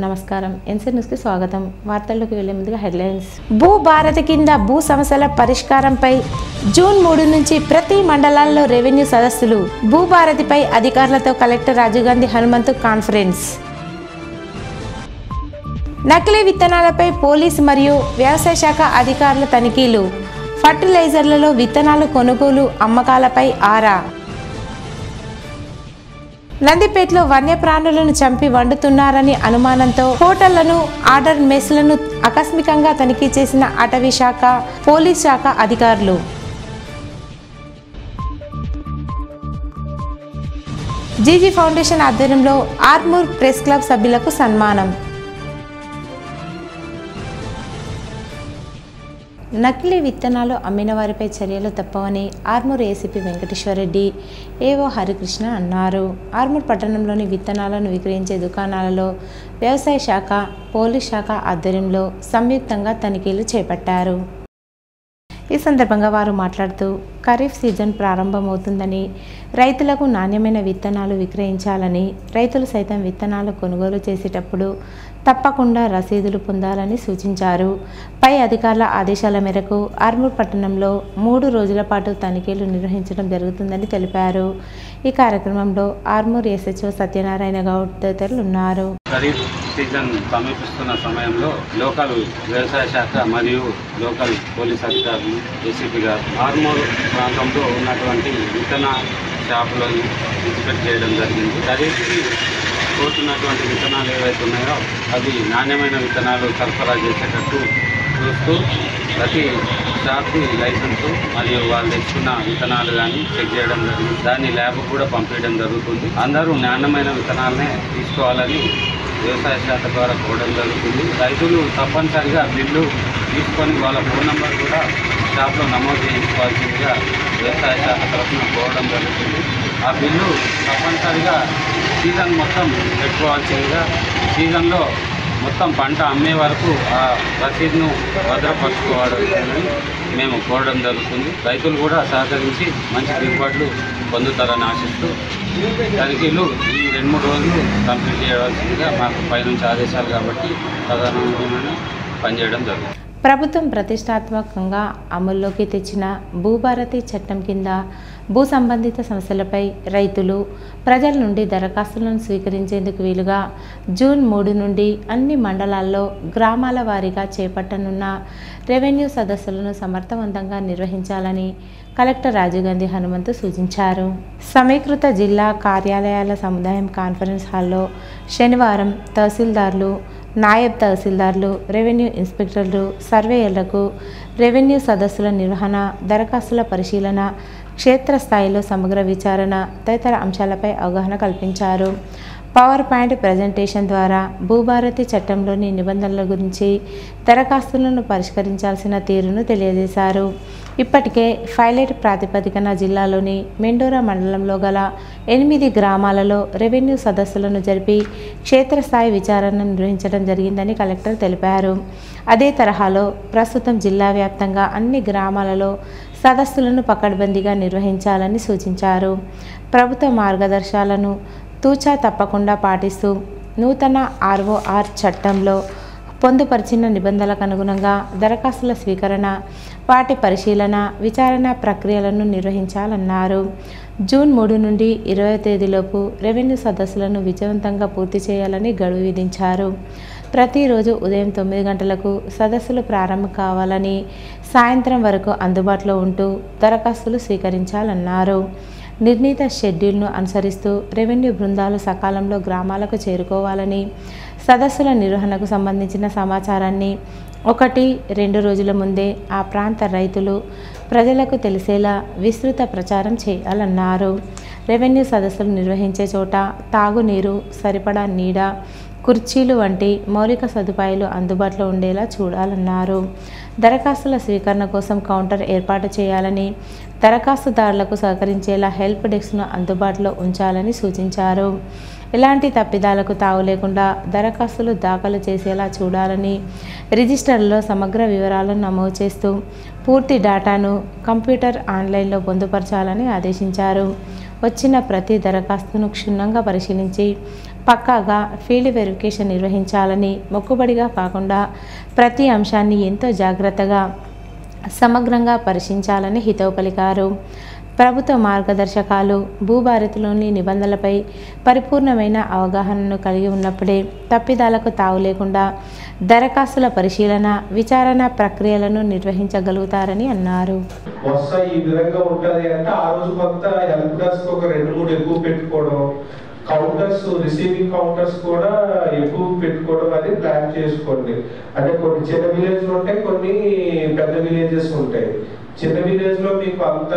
నమస్కారం NC news కి స్వాగతం వార్తల్లోకి వెళ్లే ముందుగా హెడ్లైన్స్ భూ భారతి కింద భూ సమస్యల పరిష్కారంపై జూన్ 3 నుంచి ప్రతి మండలాల్లో రెవెన్యూ సదస్సులు భూ భారతిపై అధికారులతో కలెక్టర్ రాజీవ్ గాంధీ హనుమంతు కాన్ఫరెన్స్ నకిలీ విత్తనాలపై పోలీసు మరియు వ్యవసాయ శాఖ అధికారుల తనిఖీలు ఫర్టిలైజర్లలో విత్తనాల కొనుగోలు అమ్మకాలపై ఆరా నందిపేటలో వన్యప్రాణులను చంపి వండుతున్నారని అనుమానంతో హోటళ్లను ఆర్డర్ మెస్లను ఆకస్మికంగా తనిఖీ చేసిన అటవీ శాఖ పోలీస్ శాఖ అధికారులు జీజీ ఫౌండేషన్ ఆధ్వర్యంలో ఆర్మూర్ ప్రెస్ క్లబ్ సభ్యులకు సన్మానం నకిలీ విత్తనాలు అమ్మిన వారిపై చర్యలు తప్పవని ఆర్మూర్ ఏసీపీ వెంకటేశ్వరరెడ్డి ఏవో హరికృష్ణ అన్నారు. ఆర్మూర్ పట్టణంలోని విత్తనాలను విక్రయించే దుకాణాలలో వ్యవసాయ శాఖ పోలీస్ శాఖ ఆధ్వర్యంలో సంయుక్తంగా తనిఖీలు చేపట్టారు. ఈ సందర్భంగా వారు మాట్లాడుతూ ఖరీఫ్ సీజన్ ప్రారంభమవుతుందని రైతులకు నాణ్యమైన విత్తనాలు విక్రయించాలని రైతులు సైతం విత్తనాలు కొనుగోలు చేసేటప్పుడు తప్పకుండా రసీదులు పొందాలని సూచించారు. పై అధికారుల ఆదేశాల మేరకు ఆర్మూర్ పట్టణంలో 3 రోజుల పాటు తనిఖీలు నిర్వహించడం జరుగుతుందని తెలిపారు. ఈ కార్యక్రమంలో ఆర్మూర్ ఎస్హెచ్ఓ సత్యనారాయణ గౌడ్ తదితరులు ఉన్నారు. ఖరీఫ్ సీజన్ సమీపిస్తున్న సమయంలో లోకల్ వ్యవసాయ శాఖ మరియు లోకల్ పోలీస్ అధికారులు ఏసీపీ గారు ఆర్మూర్ ప్రాంతంలో ఉన్నటువంటి విత్తన షాపులను ఇన్స్పెక్ట్ చేయడం జరిగింది. ఖరీఫ్కి పోతున్నటువంటి విత్తనాలు ఏవైతే ఉన్నాయో అవి నాణ్యమైన విత్తనాలు సరఫరా చేసేటట్టు చూస్తూ ప్రతి షాప్కి లైసెన్సు మరియు వాళ్ళు తెచ్చుకున్న విత్తనాలు కానీ చెక్ చేయడం జరిగింది. దాన్ని ల్యాబ్ కూడా పంపించడం జరుగుతుంది. అందరూ నాణ్యమైన విత్తనాలనే తీసుకోవాలని వ్యవసాయ శాఖ ద్వారా కోవడం జరుగుతుంది. రైతులు తప్పనిసరిగా బిల్లు తీసుకొని వాళ్ళ ఫోన్ నెంబర్ కూడా షాప్లో నమోదు చేయించుకోవాల్సిందిగా వ్యవసాయ శాఖ తరఫున కోవడం జరుగుతుంది. ఆ బిల్లు తప్పనిసరిగా సీజన్ మొత్తం పెట్టుకోవాల్సిందిగా సీజన్లో మొత్తం పంట అమ్మే వరకు ఆ రసీదును భద్రపరచుకోవాలని మేము కోరడం జరుగుతుంది. రైతులు కూడా సహకరించి మంచి దిగుబడులు పొందుతారని ఆశిస్తూ తనిఖీలు ఈ 2-3 రోజులు కంప్లీట్ చేయవలసిందిగా మాకు పైనుంచి ఆదేశాలు కాబట్టి ప్రధానంగా పనిచేయడం జరుగుతుంది. ప్రభుత్వం ప్రతిష్టాత్మకంగా అమల్లోకి తెచ్చిన భూభారతి చట్టం కింద భూ సంబంధిత సమస్యలపై రైతులు ప్రజల నుండి దరఖాస్తులను స్వీకరించేందుకు వీలుగా జూన్ 3 నుండి అన్ని మండలాల్లో గ్రామాల వారీగా చేపట్టనున్న రెవెన్యూ సదస్సులను సమర్థవంతంగా నిర్వహించాలని కలెక్టర్ రాజీవ్ గాంధీ హనుమంతు సూచించారు. సమీకృత జిల్లా కార్యాలయాల సముదాయం కాన్ఫరెన్స్ హాల్లో శనివారం తహసీల్దార్లు నాయబ్ తహసీల్దార్లు రెవెన్యూ ఇన్స్పెక్టర్లు సర్వేయర్లకు రెవెన్యూ సదస్సుల నిర్వహణ దరఖాస్తుల పరిశీలన క్షేత్రస్థాయిలో సమగ్ర విచారణ తదితర అంశాలపై అవగాహన కల్పించారు. పవర్ పాయింట్ ప్రజెంటేషన్ ద్వారా భూభారతి చట్టంలోని నిబంధనల గురించి దరఖాస్తులను పరిష్కరించాల్సిన తీరును తెలియజేశారు. ఇప్పటికే పైలట్ ప్రాతిపదికన జిల్లాలోని మెండోరా మండలంలో గల 8 గ్రామాలలో రెవెన్యూ సదస్సులను జరిపి క్షేత్రస్థాయి విచారణ నిర్వహించడం జరిగిందని కలెక్టర్ తెలిపారు. అదే తరహాలో ప్రస్తుతం జిల్లా వ్యాప్తంగా అన్ని గ్రామాలలో సదస్సులను పకడ్బందీగా నిర్వహించాలని సూచించారు. ప్రభుత్వ మార్గదర్శకాలను తూచా తప్పకుండా పాటిస్తూ నూతన ఆర్ఓఆర్ చట్టంలో పొందుపరిచిన నిబంధనలకు అనుగుణంగా దరఖాస్తుల స్వీకరణ వాటి పరిశీలన విచారణ ప్రక్రియలను నిర్వహించాలన్నారు. జూన్ 3 నుండి 20వ తేదీలోపు రెవెన్యూ సదస్సులను విజయవంతంగా పూర్తి చేయాలని గడువు విధించారు. ప్రతిరోజు ఉదయం 9 గంటలకు సదస్సులు ప్రారంభం కావాలని సాయంత్రం వరకు అందుబాటులో ఉంటూ దరఖాస్తులు స్వీకరించాలన్నారు. నిర్ణీత షెడ్యూల్ను అనుసరిస్తూ రెవెన్యూ బృందాలు సకాలంలో గ్రామాలకు చేరుకోవాలని సదస్సుల నిర్వహణకు సంబంధించిన సమాచారాన్ని 1-2 రోజుల ముందే ఆ ప్రాంత రైతులు ప్రజలకు తెలిసేలా విస్తృత ప్రచారం చేయాలన్నారు. రెవెన్యూ సదస్సులు నిర్వహించే చోట తాగునీరు సరిపడా నీడ కుర్చీలు వంటి మౌలిక సదుపాయాలు అందుబాటులో ఉండేలా చూడాలన్నారు. దరఖాస్తుల స్వీకరణ కోసం కౌంటర్ ఏర్పాటు చేయాలని దరఖాస్తుదారులకు సహకరించేలా హెల్ప్ డెస్క్ను అందుబాటులో ఉంచాలని సూచించారు. ఎలాంటి తప్పిదాలకు తావు లేకుండా దరఖాస్తులు దాఖలు చేసేలా చూడాలని రిజిస్టర్లో సమగ్ర వివరాలను నమోదు చేస్తూ పూర్తి డేటాను కంప్యూటర్ ఆన్లైన్లో పొందుపరచాలని ఆదేశించారు. వచ్చిన ప్రతి దరఖాస్తును క్షుణ్ణంగా పరిశీలించి పక్కాగా ఫీల్డ్ వెరిఫికేషన్ నిర్వహించాలని, మొక్కుబడిగా కాకుండా ప్రతి అంశాన్ని ఎంతో జాగ్రత్తగా సమగ్రంగా పరిశీలించాలని హితవు పలికారు. ప్రభుత్వ మార్గదర్శకాలు, భూభారతిలోని నిబంధనలపై పరిపూర్ణమైన అవగాహనను కలిగి ఉన్నప్పుడే తప్పిదాలకు తావు లేకుండా దరఖాస్తుల పరిశీలన, విచారణ ప్రక్రియలను నిర్వహించగలుగుతారని అన్నారు. ఈ విధంగా ఉంటుంది అంటే ఆ రోజు కొంత హెల్ప్ డెస్క్ ఒక 2-3 ఎక్కువ పెట్టుకోవడం, కౌంటర్స్ రిసీవింగ్ కౌంటర్స్ కూడా ఎక్కువ పెట్టుకోవడం అని ప్లాన్ చేసుకోండి. అంటే కొన్ని చిన్న విలేజ్లు ఉంటాయి, కొన్ని పెద్ద విలేజెస్ ఉంటాయి. చిన్న విలేజ్ లో మీకు అంత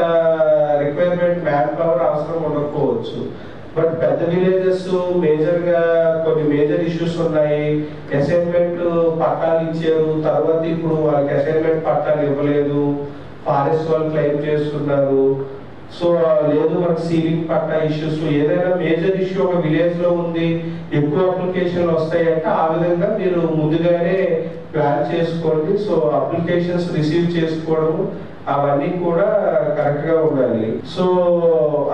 రిక్వైర్మెంట్ మ్యాన్ పవర్ అవసరం ఉండకపోవచ్చు. బట్ పెద్ద విలేజెస్ మేజర్ గా కొన్ని మేజర్ ఇష్యూస్ ఉన్నాయి. అసైన్మెంట్ పట్టాలు ఇచ్చారు, తర్వాత ఇప్పుడు వాళ్ళకి అసైన్మెంట్ పట్టాలు ఇవ్వలేదు, ఫారెస్ట్ వాళ్ళు క్లెయిమ్ చేస్తున్నారు. సో లేదు మనకు సీలింగ్ పట్టా ఇష్యూస్, ఏదైనా మేజర్ ఇష్యూ ఒక విలేజ్ లో ఉంది, ఎక్కువ అప్లికేషన్లు వస్తాయంటే ఆ విధంగా మీరు ముందుగానే ప్లాన్ చేసుకోండి. సో అప్లికేషన్స్ రిసీవ్ చేసుకోవడము అవన్నీ కూడా కరెక్ట్ గా ఉండాలి. సో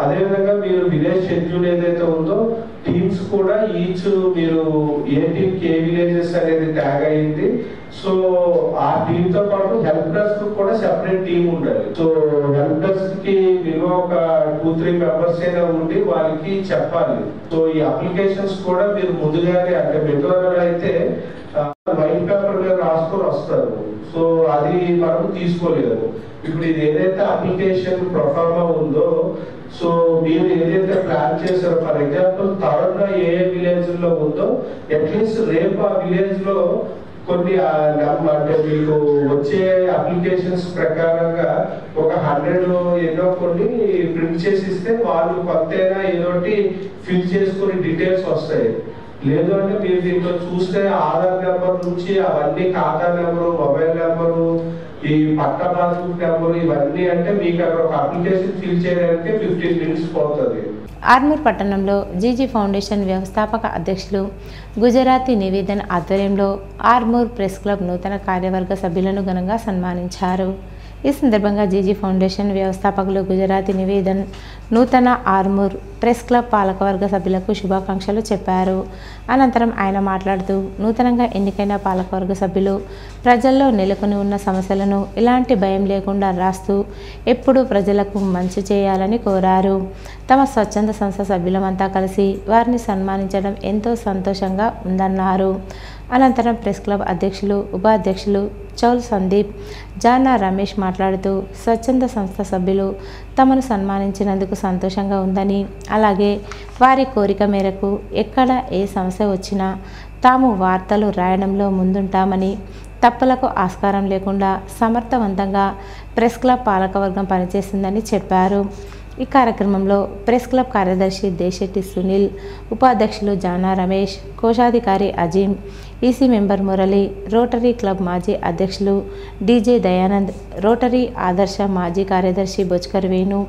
అదే విధంగా మీరు విలేజ్ షెడ్యూల్ ఏదైతే ఉందో టీమ్స్ కూడా ఈచ్ మీరు ఏ టీమ్ ఏ విలేజెస్ అనేది ట్యాగ్ అయింది. సో ఆ టీమ్ తో పాటు హెల్ప్ డెస్క్ కూడా సెపరేట్ టీమ్ ఉండాలి. సో హెల్ప్ డెస్క్ కి విలువ ఒక 2-3 మెంబర్స్ అయినా ఉండి వాళ్ళకి చెప్పాలి. సో ఈ అప్లికేషన్స్ కూడా మీరు ముందుగానే, అంటే మెట్రోలో అయితే వైట్ పేపర్ మీద రాసుకొని వస్తారు. సో అది మనం తీసుకోలేదు. ఇప్పుడు ఇది ఏదైతే అప్లికేషన్ ప్రొఫార్మా ఉందో, సో మీరు ఏదైతే ప్లాన్ చేశారో, for example third A village లో ఉందో అట్లీస్ట్ రేపు ఆ విలేజ్ లో కొన్ని అంటే మీకు వచ్చే అప్లికేషన్స్ ప్రకారంగా ఒక 100 ఎన్నో కొన్ని ప్రింట్ చేసి ఇస్తే వాళ్ళు కొంతైనా ఏదోటి ఫిల్ చేసుకుని డీటెయిల్స్ వస్తాయి. లేదు అంటే మీరు దీంట్లో చూస్తే ఆధార్ నెంబర్ నుంచి అవన్నీ ఖాతా నెంబరు, మొబైల్ నెంబరు, ఈ పట్టా పాస్బుక్ నెంబరు, ఇవన్నీ అంటే మీకు అక్కడ ఒక అప్లికేషన్ ఫిల్ చేయడానికి 15 మినిట్స్ పోతుంది. ఆర్మూర్ పట్టణంలో జీజీ ఫౌండేషన్ వ్యవస్థాపక అధ్యక్షులు గుజరాతీ నివేదన్ ఆధ్వర్యంలో ఆర్మూర్ ప్రెస్ క్లబ్ నూతన కార్యవర్గ సభ్యులను ఘనంగా సన్మానించారు. ఈ సందర్భంగా జీజీ ఫౌండేషన్ వ్యవస్థాపకులు గుజరాతీ నివేదన్ నూతన ఆర్మూర్ ప్రెస్ క్లబ్ పాలకవర్గ సభ్యులకు శుభాకాంక్షలు చెప్పారు. అనంతరం ఆయన మాట్లాడుతూ నూతనంగా ఎన్నికైన పాలకవర్గ సభ్యులు ప్రజల్లో నెలకొని ఉన్న సమస్యలను ఎలాంటి భయం లేకుండా రాస్తూ ఎప్పుడూ ప్రజలకు మంచి చేయాలని కోరారు. తమ స్వచ్ఛంద సంస్థ సభ్యులమంతా కలిసి వారిని సన్మానించడం ఎంతో సంతోషంగా ఉందన్నారు. అనంతరం ప్రెస్ క్లబ్ అధ్యక్షులు, ఉపాధ్యక్షులు చౌల్ సందీప్, జానా రమేష్ మాట్లాడుతూ స్వచ్ఛంద సంస్థ సభ్యులు తమను సన్మానించినందుకు సంతోషంగా ఉందని, అలాగే వారి కోరిక మేరకు ఎక్కడ ఏ సమస్య వచ్చినా తాము వార్తలు రాయడంలో ముందుంటామని, తప్పులకు ఆస్కారం లేకుండా సమర్థవంతంగా ప్రెస్ క్లబ్ పాలకవర్గం పనిచేస్తుందని చెప్పారు. ఈ కార్యక్రమంలో ప్రెస్ క్లబ్ కార్యదర్శి దేశెట్టి సునీల్, ఉపాధ్యక్షులు జానా రమేష్, కోశాధికారి Azeem, EC member Murali, rotary club మాజీ అధ్యక్షులు డీజే దయానంద్, రోటరీ ఆదర్శ మాజీ కార్యదర్శి Bochkar Venu,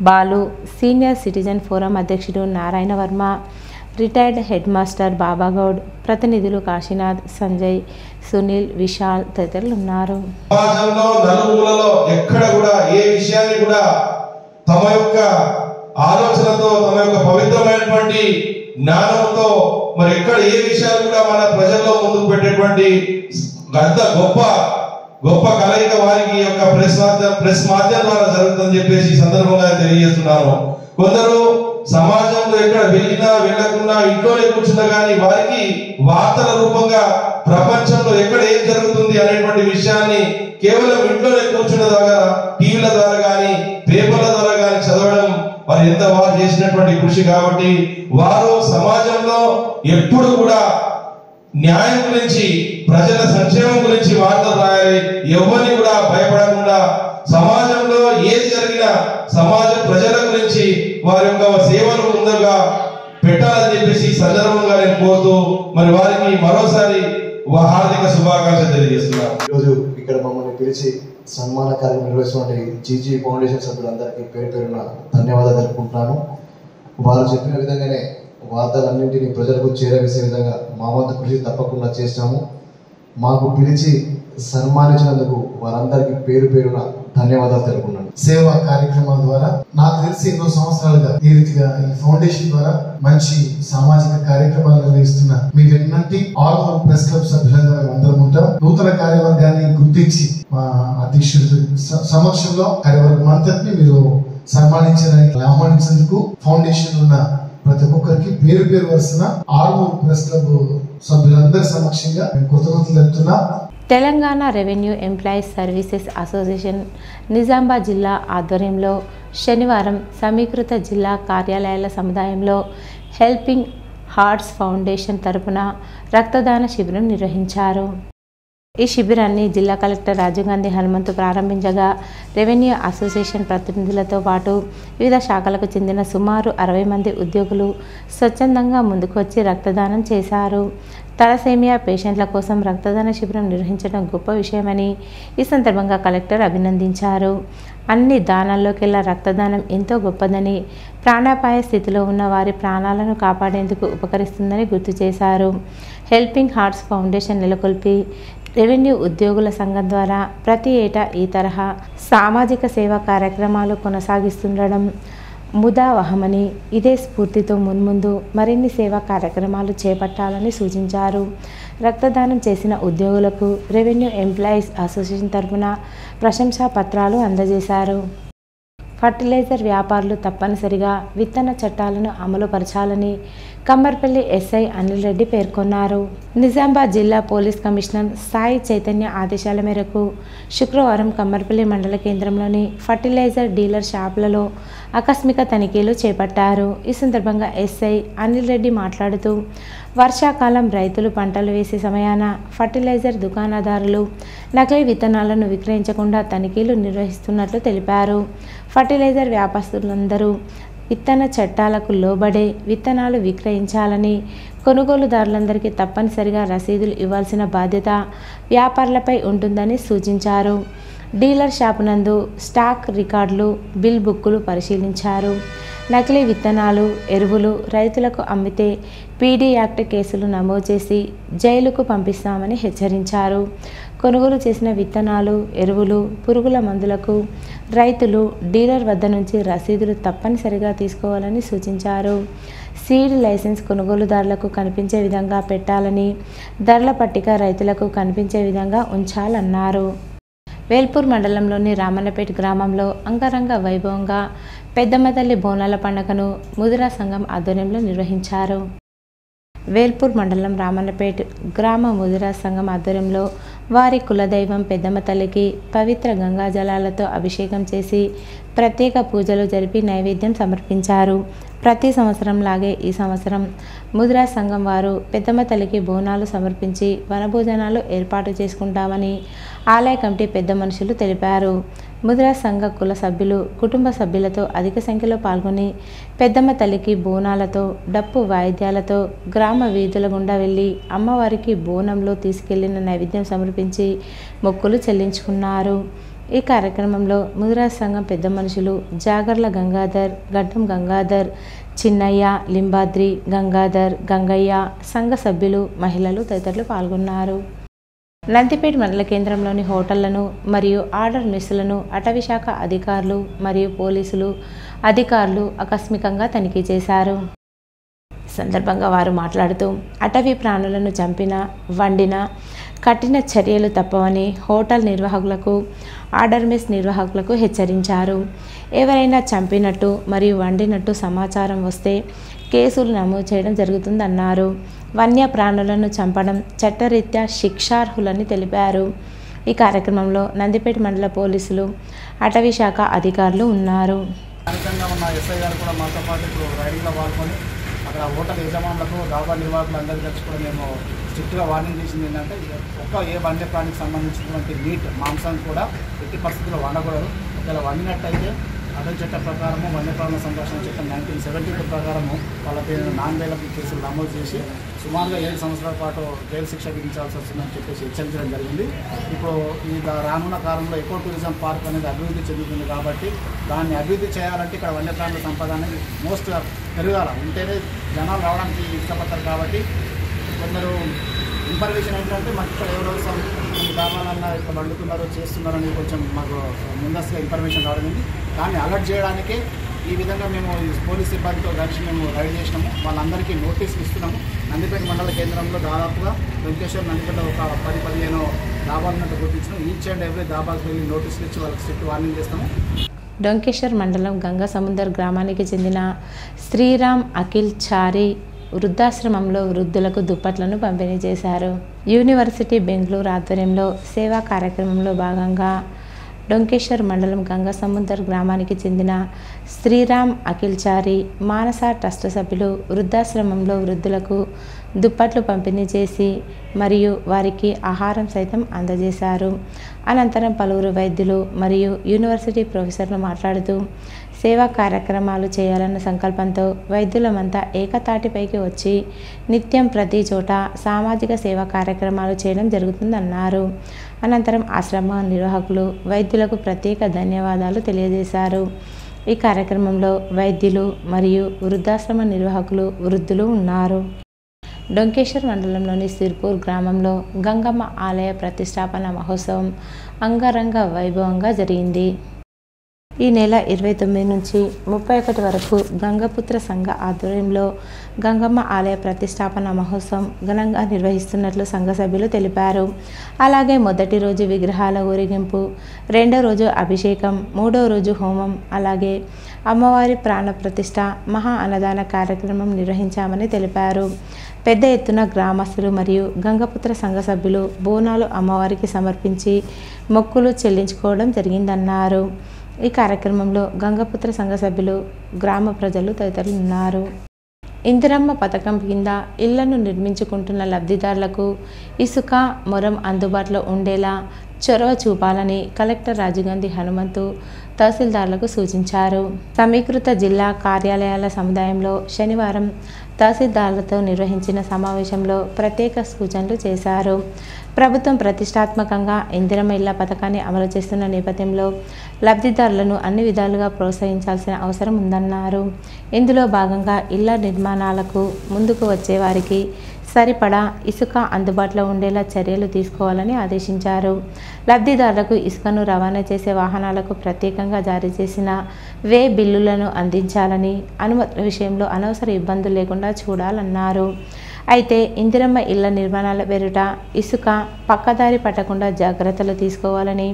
Balu, senior citizen forum అధ్యక్షుడు Narayana Varma, retired head master Babagoud, ప్రతినిధులు కాశీనాథ్, సంజయ్, సునీల్, విశాల్ తదితరులు ఉన్నారు. తమ యొక్క ఆలోచనతో, తమ యొక్క పవిత్రమైనటువంటి జ్ఞానంతో మరి ఎక్కడ ఏ విషయాలు కూడా మన ప్రజల్లో ముందుకు పెట్టేటువంటి అంత గొప్ప కలయిక వారికి యొక్క ప్రెస్ మాధ్యమం ద్వారా జరుగుతుందని చెప్పేసి ఈ సందర్భంగా తెలియజేస్తున్నాను. కొందరు సమాజంలో ఎక్కడ వెళ్ళినా వెళ్ళకుండా ఇంట్లోనే కూర్చున్నా కానీ వారికి వార్తల రూపంగా ప్రపంచంలో ఎక్కడ ఏం జరుగుతుంది అనేటువంటి విషయాన్ని కేవలం ఇంట్లోనే కూర్చున్న ద్వారా టీవీల ద్వారా కానీ పేపర్ల ద్వారా కానీ చదవడం వారు ఎంత వారు చేసినటువంటి కృషి. కాబట్టి వారు సమాజంలో ఎప్పుడు కూడా న్యాయం గురించి, ప్రజల సంక్షేమం గురించి వార్తలు రాయాలి. ఎవరిని కూడా భయపడకుండా సమాజంలో ఏది జరిగినా సమాజ ప్రజల గురించి వారి యొక్క సేవలు ముందుగా పెట్టాలని చెప్పేసి సందర్భంగా నేను కోరుతూ మరి వారికి మరోసారి హార్దిక శుభాకాంక్షలు తెలియజేస్తున్నాను. ఈరోజు ఇక్కడ మమ్మల్ని పిలిచి సన్మాన కార్యక్రమం నిర్వహిస్తున్న జీజీ ఫౌండేషన్ సభ్యులందరికీ పేరు పేరున ధన్యవాదాలు తెలుపుకుంటున్నాను. వారు చెప్పిన విధంగానే వార్తలన్నింటినీ ప్రజలకు చేరవేసే విధంగా మా వంతు కృషి తప్పకుండా చేస్తాము. మాకు పిలిచి సన్మానించినందుకు వారందరికీ పేరు పేరున ధన్యవాదాలు తెలుపుకున్నాను. సేవా కార్యక్రమాల ద్వారా నాకు తెలిసి ఎన్నో సంవత్సరాలుగా ఈ రీతిగా ఈ ఫౌండేషన్ ద్వారా మంచి సామాజిక కార్యక్రమాలు నిర్వహిస్తున్న మీ వెన్నంటి ఆల్ హోమ్ ప్రెస్ క్లబ్ సభ్యులంగా మేము అందరం ఉంటాం. నూతన కార్యవర్గాన్ని గుర్తించి మా అధ్యక్షుడి సమక్షంలో కార్యవర్గం అంతటిని మీరు సన్మానించడానికి ఆహ్వానించేందుకు ఫౌండేషన్ ఉన్న ప్రతి ఒక్కరికి పేరు పేరు వరుసన ఆల్ హోమ్ ప్రెస్ క్లబ్ సభ్యులందరి సమక్షంగా మేము కృతజ్ఞతలు తెలుపుతున్నాం. Telangana revenue employees services association Nizamabad జిల్లా ఆధ్వర్యంలో శనివారం సమీకృత జిల్లా కార్యాలయాల సముదాయంలో హెల్పింగ్ హార్ట్స్ ఫౌండేషన్ తరపున రక్తదాన శిబిరం నిర్వహించారు. ఈ శిబిరాన్ని జిల్లా కలెక్టర్ రాజీవ్ గాంధీ హనుమంతు ప్రారంభించగా రెవెన్యూ అసోసియేషన్ ప్రతినిధులతో పాటు వివిధ శాఖలకు చెందిన సుమారు 60 మంది ఉద్యోగులు స్వచ్ఛందంగా ముందుకు వచ్చి రక్తదానం చేశారు. తలసేమియా పేషెంట్ల కోసం రక్తదాన శిబిరం నిర్వహించడం గొప్ప విషయమని ఈ సందర్భంగా కలెక్టర్ అభినందించారు. అన్ని దానాల్లోకెల్లా రక్తదానం ఎంతో గొప్పదని, ప్రాణాపాయ స్థితిలో ఉన్న వారి ప్రాణాలను కాపాడేందుకు ఉపకరిస్తుందని గుర్తు చేశారు. హెల్పింగ్ హార్ట్స్ ఫౌండేషన్ నెలకొల్పి రెవెన్యూ ఉద్యోగుల సంఘం ద్వారా ప్రతి ఏటా ఈ తరహా సామాజిక సేవా కార్యక్రమాలు కొనసాగిస్తుండడం ముదావహమని, ఇదే స్ఫూర్తితో మున్ముందు మరిన్ని సేవా కార్యక్రమాలు చేపట్టాలని సూచించారు. రక్తదానం చేసిన ఉద్యోగులకు రెవెన్యూ ఎంప్లాయీస్ అసోసియేషన్ తరఫున ప్రశంసా పత్రాలు అందజేశారు. ఫర్టిలైజర్ వ్యాపారులు తప్పనిసరిగా విత్తన చట్టాలను అమలుపరచాలని కమ్మర్పల్లి ఎస్ఐ అనిల్ రెడ్డి పేర్కొన్నారు. నిజామాబాద్ జిల్లా పోలీస్ కమిషనర్ సాయి చైతన్య ఆదేశాల మేరకు శుక్రవారం కమ్మర్పల్లి మండల కేంద్రంలోని ఫర్టిలైజర్ డీలర్ షాపులలో ఆకస్మిక తనిఖీలు చేపట్టారు. ఈ సందర్భంగా ఎస్ఐ అనిల్ రెడ్డి మాట్లాడుతూ, వర్షాకాలం రైతులు పంటలు వేసే సమయాన ఫర్టిలైజర్ దుకాణదారులు నకిలీ విత్తనాలను విక్రయించకుండా తనిఖీలు నిర్వహిస్తున్నట్లు తెలిపారు. ఫర్టిలైజర్ వ్యాపారస్తులందరూ విత్తన చట్టాలకు లోబడే విత్తనాలు విక్రయించాలని, కొనుగోలుదారులందరికీ తప్పనిసరిగా రసీదులు ఇవ్వాల్సిన బాధ్యత వ్యాపారులపై ఉంటుందని సూచించారు. డీలర్ షాపు నందు స్టాక్ రికార్డులు, బిల్ బుక్కులు పరిశీలించారు. నకిలీ విత్తనాలు, ఎరువులు రైతులకు అమ్మితే పీడీ యాక్ట్ కేసులు నమోదు చేసి జైలుకు పంపిస్తామని హెచ్చరించారు. కొనుగోలు చేసిన విత్తనాలు, ఎరువులు, పురుగుల మందులకు రైతులు డీలర్ వద్ద నుంచి రసీదులు తప్పనిసరిగా తీసుకోవాలని సూచించారు. సీడ్ లైసెన్స్ కొనుగోలుదారులకు కనిపించే విధంగా పెట్టాలని, ధరల పట్టిక రైతులకు కనిపించే విధంగా ఉంచాలన్నారు. వేల్పూర్ మండలంలోని రామన్నపేట గ్రామంలో అంగరంగ వైభవంగా పెద్దమ్మ తల్లి బోనాల పండుగను ముదిరా సంఘం ఆధ్వర్యంలో నిర్వహించారు. వేల్పూర్ మండలం రామన్నపేట గ్రామ ముదిరా సంఘం ఆధ్వర్యంలో వారి కులదైవం పెద్దమ్మ తల్లికి పవిత్ర గంగా జలాలతో అభిషేకం చేసి ప్రత్యేక పూజలు జరిపి నైవేద్యం సమర్పించారు. ప్రతి సంవత్సరం లాగే ఈ సంవత్సరం ముదిరా సంఘం వారు పెద్దమ్మ తల్లికి బోనాలు సమర్పించి వనభోజనాలు ఏర్పాటు చేసుకుంటామని ఆలయ కమిటీ పెద్ద మనుషులు తెలిపారు. ముదిరా సంఘ కుల సభ్యులు కుటుంబ సభ్యులతో అధిక సంఖ్యలో పాల్గొని పెద్దమ్మ తల్లికి బోనాలతో, డప్పు వాయిద్యాలతో గ్రామ వీధుల గుండా వెళ్ళి అమ్మవారికి బోనంలో తీసుకెళ్లిన నైవేద్యం సమర్పించి మొక్కులు చెల్లించుకున్నారు. ఈ కార్యక్రమంలో ముదిరా సంఘం పెద్ద మనుషులు జాగర్ల గంగాధర్, గడ్డం గంగాధర్, చిన్నయ్య, లింబాద్రి, గంగాధర్, గంగయ్య, సంఘ సభ్యులు, మహిళలు తదితరులు పాల్గొన్నారు. నందిపేట మండల కేంద్రంలోని హోటళ్లను మరియు ఆర్డర్ మెస్సులను అటవీశాఖ అధికారులు మరియు పోలీసులు అధికారులు ఆకస్మికంగా తనిఖీ చేశారు. సందర్భంగా వారు మాట్లాడుతూ, అటవీ ప్రాణులను చంపిన, వండిన కఠిన చర్యలు తప్పవని హోటల్ నిర్వాహకులకు, ఆర్డర్ మెస్ నిర్వాహకులకు హెచ్చరించారు. ఎవరైనా చంపినట్టు మరియు వండినట్టు సమాచారం వస్తే కేసులు నమోదు చేయడం జరుగుతుందన్నారు. వన్య ప్రాణులను చంపడం చట్టరీత్యా శిక్షార్హులని తెలిపారు. ఈ కార్యక్రమంలో నందిపేట మండల పోలీసులు, అటవీ శాఖ అధికారులు ఉన్నారు. స్థానికంగా ఉన్న ఎస్ఐ గారు కూడా మాతో పాటు ఇప్పుడు రైడింగ్లో పాల్గొని అక్కడ హోటల్ యజమానులకు, డాబా నిర్వాహకులు అందరికీ కలిసి కూడా మేము స్ట్రిక్ట్గా వార్నింగ్ చేసింది ఏంటంటే, ఏ వన్యప్రాణికి సంబంధించినటువంటి మీట్, మాంసం కూడా ఎట్టి పరిస్థితుల్లో వండకూడదు. ఒకవేళ వండినట్టయితే అటవీ చట్ట ప్రకారము, వన్యప్రాణుల సంరక్షణ చట్టం 1972 ప్రకారము వాళ్ళ పేరు నాన్-బెయిలబుల్ కేసులు నమోదు చేసి సుమారుగా 7 సంవత్సరాల పాటు జైలు శిక్ష విధించాల్సి వస్తుందని చెప్పేసి హెచ్చరించడం జరిగింది. ఇప్పుడు ఈ రానున్న కాలంలో ఎకో టూరిజం పార్క్ అనేది అభివృద్ధి చెందుతుంది కాబట్టి దాన్ని అభివృద్ధి చేయాలంటే ఇక్కడ వన్యప్రాణుల సంపద అనేది మోస్ట్గా పెరగాలి. ఉంటేనే జనాలు రావడానికి ఇష్టపడతారు. కాబట్టి కొందరు ఇన్ఫర్మేషన్ ఏంటంటే మనకి ఇక్కడ ఎవరో ఈ డాబాలన్నా ఇట్లా వండుతున్నారు చేస్తున్నారు అనేది కొంచెం మాకు ముందస్తుగా ఇన్ఫర్మేషన్ రావడం. దాన్ని అలర్ట్ చేయడానికే ఈ విధంగా మేము పోలీస్ సిబ్బందితో కలిసి మేము రైడ్ చేసినాము. వాళ్ళందరికీ నోటీసులు ఇస్తున్నాము. నందిపేట మండల కేంద్రంలో దాదాపుగా వెంకటేశ్వర నందిపేట ఒక 10-15 డాబాలున్నట్టు గుర్తించినాం. ఈచ్ అండ్ ఎవ్రీ డాబాకి వెళ్ళి నోటీసులు ఇచ్చి వాళ్ళకి స్ట్రిక్ట్ వార్నింగ్ చేస్తాము. డొంకేశ్వర్ మండలం గంగాసముద్ర గ్రామానికి చెందిన శ్రీరామ్ అఖిల్ చారి వృద్ధాశ్రమంలో వృద్ధులకు దుప్పట్లను పంపిణీ చేశారు. యూనివర్సిటీ బెంగళూరు ఆధ్వర్యంలో సేవా కార్యక్రమంలో భాగంగా డొంకేశ్వర్ మండలం గంగాసముద్ర గ్రామానికి చెందిన శ్రీరామ్ అఖిల్ చారి మానస ట్రస్ట్ సభ్యులు వృద్ధాశ్రమంలో వృద్ధులకు దుప్పట్లు పంపిణీ చేసి మరియు వారికి ఆహారం సైతం అందజేశారు. అనంతరం పలువురు వైద్యులు మరియు యూనివర్సిటీ ప్రొఫెసర్లు మాట్లాడుతూ సేవా కార్యక్రమాలు చేయాలన్న సంకల్పంతో వైద్యులమంతా ఏకతాటిపైకి వచ్చి నిత్యం ప్రతి చోట సామాజిక సేవా కార్యక్రమాలు చేయడం జరుగుతుందన్నారు. అనంతరం ఆశ్రమ నిర్వాహకులు వైద్యులకు ప్రత్యేక ధన్యవాదాలు తెలియజేశారు. ఈ కార్యక్రమంలో వైద్యులు మరియు వృద్ధాశ్రమ నిర్వాహకులు వృద్ధులు ఉన్నారు. డొంకేశ్వర్ మండలంలోని సిర్పూర్ గ్రామంలో గంగమ్మ ఆలయ ప్రతిష్టాపన మహోత్సవం అంగరంగ వైభవంగా జరిగింది. ఈ నెల 29 నుంచి 31 వరకు గంగపుత్ర సంఘ ఆధ్వర్యంలో గంగమ్మ ఆలయ ప్రతిష్టాపన మహోత్సవం ఘనంగా నిర్వహిస్తున్నట్లు సంఘ సభ్యులు తెలిపారు. అలాగే మొదటి రోజు విగ్రహాల ఊరేగింపు, రెండో రోజు అభిషేకం, మూడో రోజు హోమం, అలాగే అమ్మవారి ప్రాణ ప్రతిష్ఠ, మహా అన్నదాన కార్యక్రమం నిర్వహించామని తెలిపారు. పెద్ద ఎత్తున గ్రామస్తులు మరియు గంగపుత్ర సంఘ సభ్యులు బోనాలు అమ్మవారికి సమర్పించి మొక్కులు చెల్లించుకోవడం జరిగిందన్నారు. ఈ కార్యక్రమంలో గంగపుత్ర సంఘ సభ్యులు, గ్రామ ప్రజలు తదితరులు ఉన్నారు. ఇందిరమ్మ పథకం కింద ఇళ్లను నిర్మించుకుంటున్న లబ్ధిదారులకు ఇసుక, మొరం అందుబాటులో ఉండేలా చొరవ చూపాలని కలెక్టర్ రాజీవ్ హనుమంతు తహసీల్దార్లకు సూచించారు. సమీకృత జిల్లా కార్యాలయాల సముదాయంలో శనివారం తహసీల్దార్లతో నిర్వహించిన సమావేశంలో ప్రత్యేక సూచనలు చేశారు. ప్రభుత్వం ప్రతిష్టాత్మకంగా ఇందిరమ్మ ఇళ్ల పథకాన్ని అమలు చేస్తున్న నేపథ్యంలో లబ్ధిదారులను అన్ని విధాలుగా ప్రోత్సహించాల్సిన అవసరం ఉందన్నారు. ఇందులో భాగంగా ఇళ్ల నిర్మాణాలకు ముందుకు వచ్చే వారికి సరిపడా ఇసుక అందుబాటులో ఉండేలా చర్యలు తీసుకోవాలని ఆదేశించారు. లబ్ధిదారులకు ఇసుకను రవాణా చేసే వాహనాలకు ప్రత్యేకంగా జారీ చేసిన వే బిల్లులను అందించాలని, అనుమతుల విషయంలో అనవసర ఇబ్బందులు లేకుండా చూడాలన్నారు. అయితే ఇందిరమ్మ ఇళ్ల నిర్మాణాల పేరిట ఇసుక పక్కదారి పట్టకుండా జాగ్రత్తలు తీసుకోవాలని,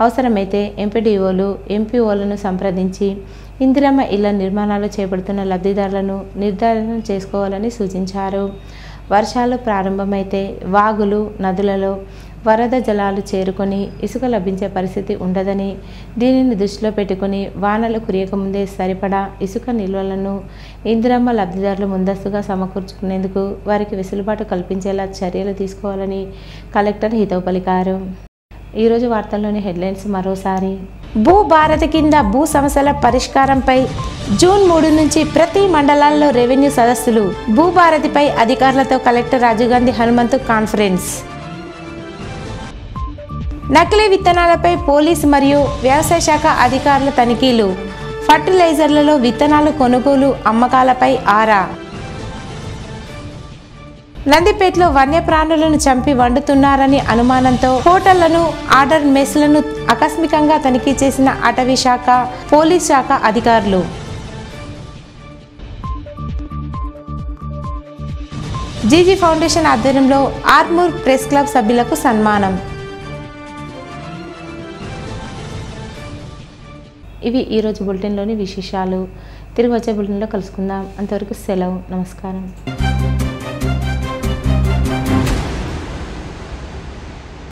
అవసరమైతే ఎంపీడీఓలు, ఎంపీఓలను సంప్రదించి ఇందిరమ్మ ఇళ్ల నిర్మాణాలు చేపడుతున్న లబ్ధిదారులను నిర్ధారణ చేసుకోవాలని సూచించారు. వర్షాలు ప్రారంభమైతే వాగులు, నదులలో వరద జలాలు చేరుకొని ఇసుక లభించే పరిస్థితి ఉండదని, దీనిని దృష్టిలో పెట్టుకుని వానలు కురియకముందే సరిపడా ఇసుక నిల్వలను ఇందిరమ్మ లబ్ధిదారులు ముందస్తుగా సమకూర్చుకునేందుకు వారికి వెసులుబాటు కల్పించేలా చర్యలు తీసుకోవాలని కలెక్టర్ హితవు పలికారు. ఈరోజు వార్తల్లోని హెడ్లైన్స్ మరోసారి. భూభారతి కింద భూ సమస్యల పరిష్కారంపై జూన్ 3 నుంచి ప్రతి మండలాల్లో రెవెన్యూ సదస్సులు. భూభారతిపై అధికారులతో కలెక్టర్ రాజీవ్ హనుమంతు కాన్ఫరెన్స్. నకిలీ విత్తనాలపై పోలీసు మరియు వ్యవసాయ శాఖ అధికారుల తనిఖీలు. ఫర్టిలైజర్లలో విత్తనాలు కొనుగోలు, అమ్మకాలపై ఆరా. నందిపేటలో వన్యప్రాణులను చంపి వండుతున్నారని అనుమానంతో హోటళ్లను, ఆర్డర్ మెస్లను ఆకస్మికంగా తనిఖీ చేసిన అటవీ శాఖ, పోలీస్ శాఖ అధికారులు. జీజీ ఫౌండేషన్ ఆధ్వర్యంలో ఆర్మూర్ ప్రెస్ క్లబ్ సభ్యులకు సన్మానం. ఇవి ఈరోజు బులెటిన్లోని విశేషాలు. తిరిగి వచ్చే బులెటిన్లో కలుసుకుందాం. అంతవరకు సెలవు. నమస్కారం.